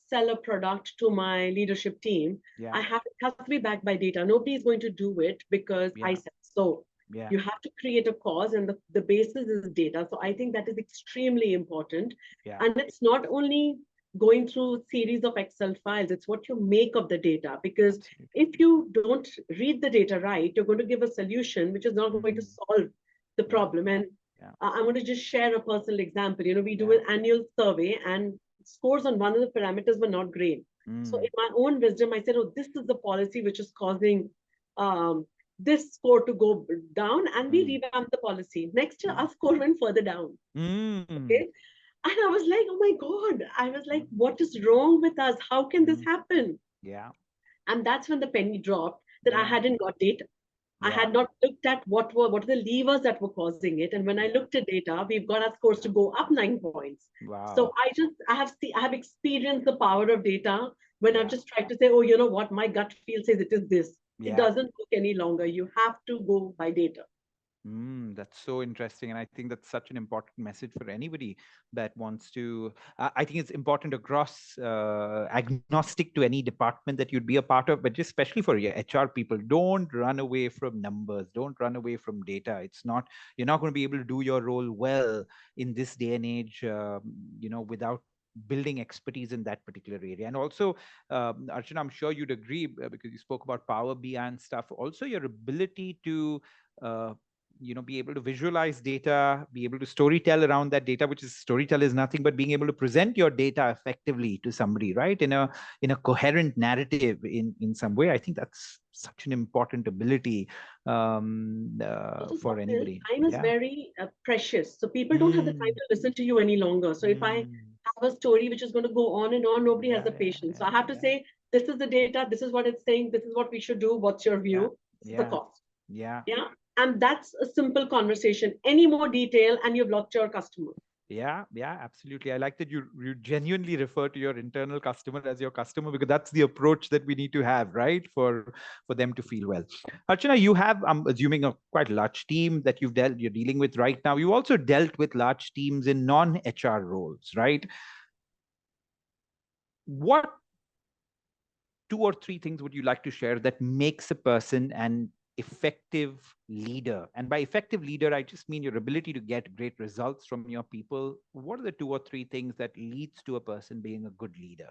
sell a product to my leadership team, yeah, it has to be backed by data. Nobody is going to do it because I yeah, said so. yeah, You have to create a cause, and the basis is data. So I think that is extremely important. yeah, And it's not only going through series of Excel files, it's what you make of the data. Because absolutely. if you don't read the data right, you're going to give a solution which is not going to Mm, solve the yeah, problem. And yeah, I'm going to just share a personal example. We do yeah. an annual survey, and scores on one of the parameters were not great. So, in Mm, my own wisdom, I said, oh, this is the policy which is causing um, this score to go down, and we mm, revamped the policy. Next year, mm, our score went further down. mm, Okay. And I was like, oh my God, I was like, what is wrong with us? How can this mm, happen? yeah, And that's when the penny dropped that I yeah, hadn't got data. I yeah, had not looked at what are the levers that were causing it. And when I yeah, looked at data, we've got our scores to go up 9 points. So wow, I have experienced the power of data when I've yeah, just tried to say, oh, you know what, my gut feel says it is this. It yeah. doesn't work any longer. You have to go by data. That's so interesting. And I think that's such an important message for anybody that wants to. I think it's important across, agnostic to any department that you'd be a part of, but just especially for your HR people, don't run away from numbers, don't run away from data. You're not going to be able to do your role well in this day and age, without building expertise in that particular area. And also, Archana, I'm sure you'd agree, because you spoke about Power BI and stuff. Also, your ability to uh, be able to visualize data, be able to storytell around that data, which is storytell is nothing but being able to present your data effectively to somebody, right, in a coherent narrative in some way. I think that's such an important ability, Also, for Swapnil, anybody. time is Yeah. very precious. So people don't have the time Mm, to listen to you any longer. So if I mm, have a story which is going to go on and on, nobody has yeah, the yeah, patience. So yeah, I have to yeah, say, this is the data, this is what it's saying, this is what we should do, what's your yeah, view, this is the yeah, cost. yeah. Yeah. And that's a simple conversation. Any more detail, and you've lost your customer. Yeah, yeah, absolutely. I like that you genuinely refer to your internal customer as your customer, because that's the approach that we need to have, right? For them to feel well. Archana, you have, I'm assuming, a quite large team that you're dealing with right now. You also dealt with large teams in non-HR roles, right? What two or three things would you like to share that makes a person an effective leader? And by effective leader, I just mean your ability to get great results from your people. What are the two or three things that leads to a person being a good leader?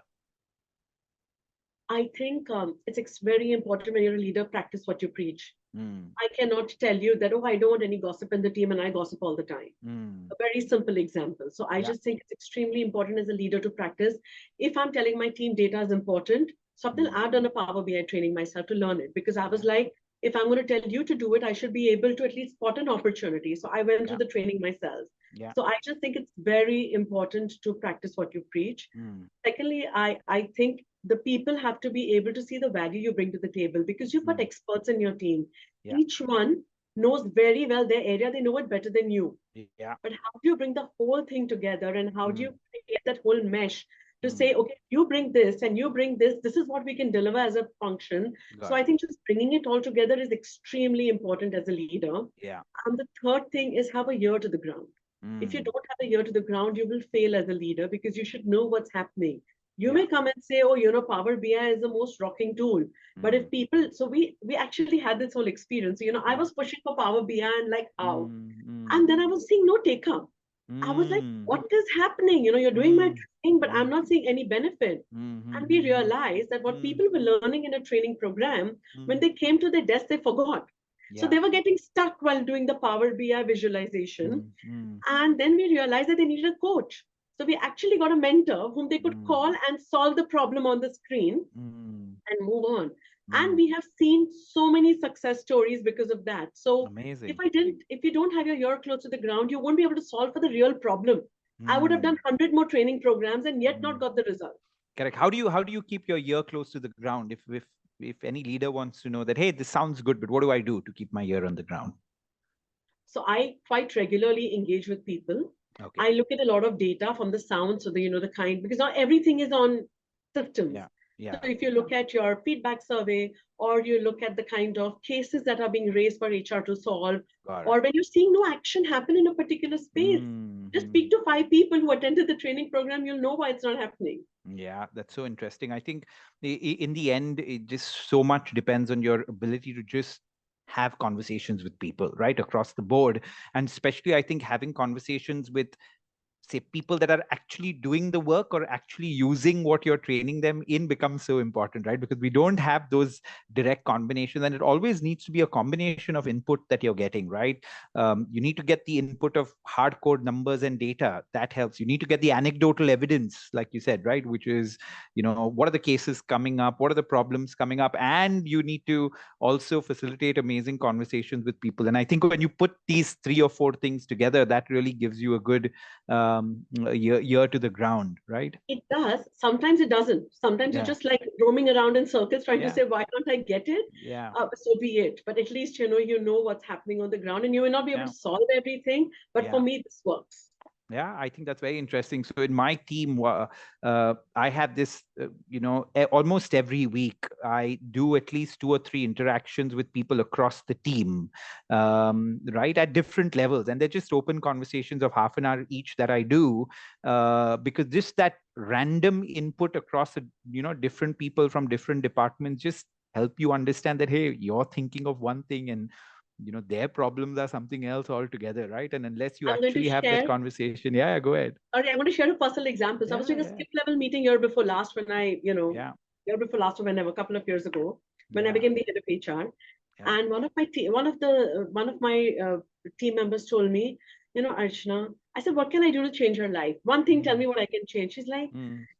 I think it's very important when you're a leader, practice what you preach. Mm, I cannot tell you that, oh, I don't want any gossip in the team and I gossip all the time. mm, A very simple example. So I yeah. just think it's extremely important as a leader to practice. If I'm telling my team data is important, Swapnil, Mm, I've done a Power BI training myself to learn it, because I was yeah. like, if I'm going to tell you to do it, I should be able to at least spot an opportunity. So I went through Yeah. the training myself. Yeah. So I just think it's very important to practice what you preach. Mm, Secondly, I think the people have to be able to see the value you bring to the table, because you've got mm, experts in your team. yeah. Each one knows very well their area, they know it better than you. Yeah. But how do you bring the whole thing together, and how do Mm, you create that whole mesh to say, okay, you bring this and you bring this, this is what we can deliver as a function. So I think just bringing it all together is extremely important as a leader. Yeah. And the third thing is have a ear to the ground. If you don't have a ear to the ground, you will fail as a leader because you should know what's happening. You may come and say, oh, Power BI is the most rocking tool. But if people, so we actually had this whole experience. I was pushing for Power BI and like, how? And then I was seeing no take up. I was like, what is happening? You're doing my training, but I'm not seeing any benefit. And we realized that what people were learning in a training program, when they came to their desk, they forgot. So they were getting stuck while doing the Power BI visualization. And then we realized that they needed a coach. So we actually got a mentor whom they could call and solve the problem on the screen and move on. And we have seen so many success stories because of that. So Amazing. if you don't have your ear close to the ground, you won't be able to solve for the real problem. I would have done 100 more training programs and yet not got the result. Correct. How do you keep your ear close to the ground? If any leader wants to know that, hey, this sounds good, but what do I do to keep my ear on the ground? So I quite regularly engage with people. Okay. I look at a lot of data from the sound, so the kind, because not everything is on systems. Yeah. So if you look at your feedback survey, or you look at the kind of cases that are being raised for HR to solve, or when you're seeing no action happen in a particular space, just speak to 5 people who attended the training program, you'll know why it's not happening. Yeah, that's so interesting. I think in the end, it just so much depends on your ability to just have conversations with people right across the board. And especially, I think having conversations with, say, people that are actually doing the work or actually using what you're training them in becomes so important, right? Because we don't have those direct combinations, and it always needs to be a combination of input that you're getting, right? You need to get the input of hardcore numbers and data. That helps. You need to get the anecdotal evidence, like you said, right? Which is, what are the cases coming up? What are the problems coming up? And you need to also facilitate amazing conversations with people. And I think when you put these 3 or 4 things together, that really gives you a good ear to the ground, right? It does. Sometimes it doesn't. Sometimes you're just like roaming around in circles trying to say, why can't I get it? So be it. But at least, you know what's happening on the ground, and you will not be able to solve everything. But for me, this works. Yeah, I think that's very interesting. So in my team, I have this, almost every week, I do at least 2 or 3 interactions with people across the team, right, at different levels. And they're just open conversations of half an hour each that I do, because just that random input across, different people from different departments just help you understand that, hey, you're thinking of one thing and their problems are something else altogether, right? And unless you actually have that conversation, go ahead. Okay, I'm going to share a personal example. So I was doing a skip level meeting year before last when I, year before last or whenever, a couple of years ago, when I became the head of HR. And one of my team members told me, Archana, I said, what can I do to change your life? One thing, tell me what I can change. She's like,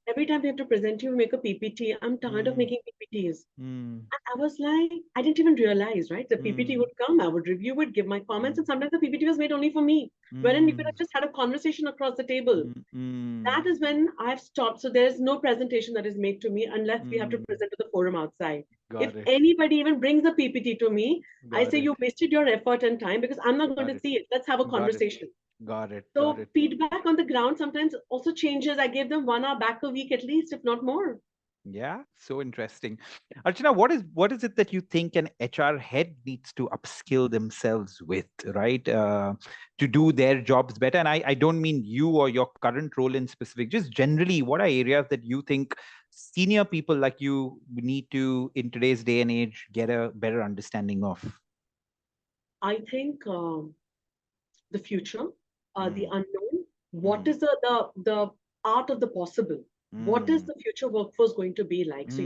every time we have to present you, make a PPT. I'm tired of making PPTs. And I was like, I didn't even realize, right? The PPT would come, I would review it, give my comments, and sometimes the PPT was made only for me. Wherein we could have just had a conversation across the table. That is when I've stopped. So there's no presentation that is made to me unless we have to present to the forum outside. If anybody even brings a PPT to me, I say you wasted your effort and time because I'm not going to see it. Let's have a conversation. Got it. So feedback on the ground sometimes also changes. I give them 1 hour back a week at least, if not more. Yeah, so interesting. Archana, what is it that you think an HR head needs to upskill themselves with, right? To do their jobs better. And I don't mean you or your current role in specific, just generally, what are areas that you think senior people like you need to, in today's day and age, get a better understanding of? I think the future, the unknown, what is the art of the possible? What is the future workforce going to be like? So,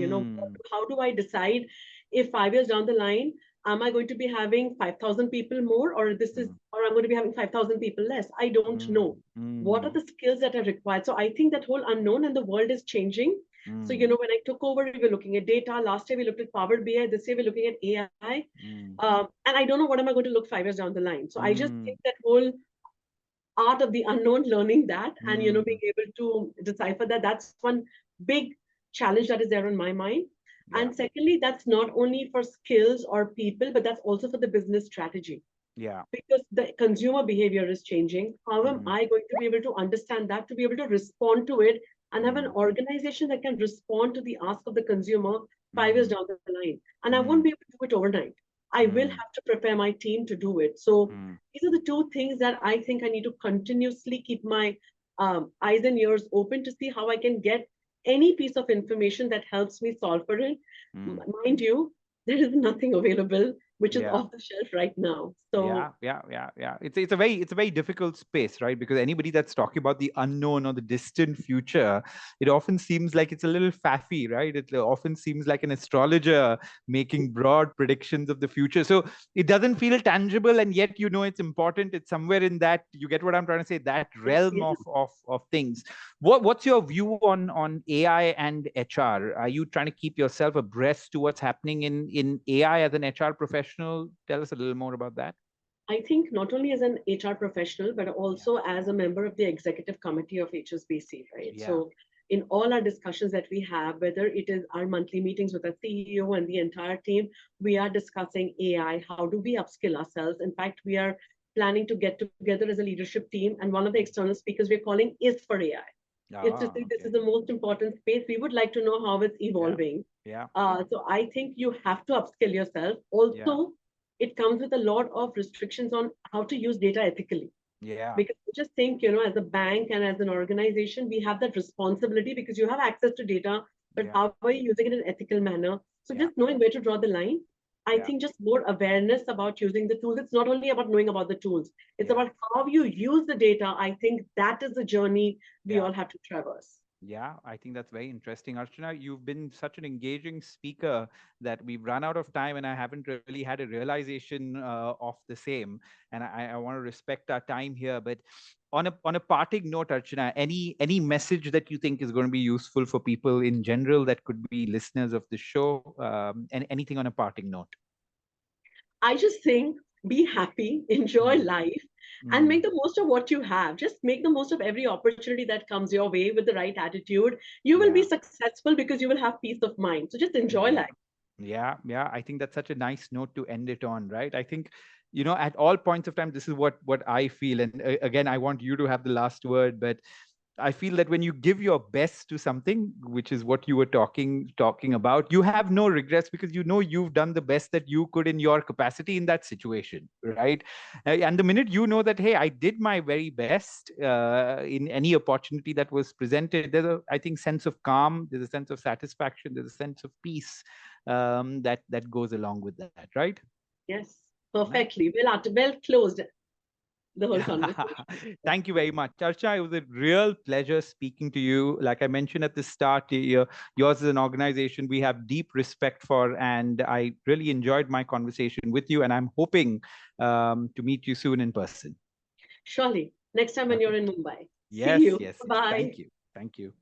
how do I decide if 5 years down the line, am I going to be having 5,000 people more, or I'm going to be having 5,000 people less? I don't know. What are the skills that are required? So I think that whole unknown and the world is changing. So, when I took over, we were looking at data. Last year, we looked at Power BI. This year, we're looking at AI. And I don't know what am I going to look 5 years down the line. So I just think that whole art of the unknown, learning that and being able to decipher that's one big challenge that is there on my mind. And secondly, that's not only for skills or people, but that's also for the business strategy. Because the consumer behavior is changing. How am I going to be able to understand that, to be able to respond to it and have an organization that can respond to the ask of the consumer 5 years down the line. And I won't be able to do it overnight. I will have to prepare my team to do it. So these are the two things that I think I need to continuously keep my eyes and ears open to see how I can get any piece of information that helps me solve for it. Mind you, there is nothing available which is off the shelf right now. So yeah. It's a very difficult space, right? Because anybody that's talking about the unknown or the distant future, it often seems like it's a little faffy, right? It often seems like an astrologer making broad predictions of the future. So it doesn't feel tangible, and yet you know it's important. It's somewhere in that, you get what I'm trying to say, that realm of things. What's your view on AI and HR? Are you trying to keep yourself abreast to what's happening in AI as an HR professional? Tell us a little more about that. I think not only as an HR professional, but also as a member of the executive committee of HSBC, right? So in all our discussions that we have, whether it is our monthly meetings with our CEO and the entire team, we are discussing AI. How do we upskill ourselves? In fact, we are planning to get together as a leadership team. And one of the external speakers we're calling is for AI. It's to say this is the most important space. We would like to know how it's evolving. So I think you have to upskill yourself. Also, it comes with a lot of restrictions on how to use data ethically. Because I just think, as a bank and as an organization, we have that responsibility because you have access to data, but how are you using it in an ethical manner? So just knowing where to draw the line. I think just more awareness about using the tools. It's not only about knowing about the tools. It's about how you use the data. I think that is the journey we all have to traverse. Yeah, I think that's very interesting. Archana, you've been such an engaging speaker that we've run out of time, and I haven't really had a realization of the same. And I want to respect our time here. But on a parting note, Archana, any message that you think is going to be useful for people in general that could be listeners of the show, and anything on a parting note? I just think be happy, enjoy life, and make the most of what you have. Just make the most of every opportunity that comes your way with the right attitude. You will be successful because you will have peace of mind. So just enjoy life. Yeah. I think that's such a nice note to end it on, right? I think, at all points of time, this is what I feel. And again, I want you to have the last word, but I feel that when you give your best to something, which is what you were talking about, you have no regrets because you've done the best that you could in your capacity in that situation, right? And the minute you know that, hey, I did my very best in any opportunity that was presented, there's I think, sense of calm, there's a sense of satisfaction, there's a sense of peace that goes along with that, right? Yes, perfectly. Well closed the whole conversation. Thank you very much, Archa. It was a real pleasure speaking to you. Like I mentioned at the start, yours is an organization we have deep respect for, and I really enjoyed my conversation with you. And I'm hoping to meet you soon in person. Surely. Next time when you're in Mumbai. See Yes, you. yes. Bye. Thank you. Thank you.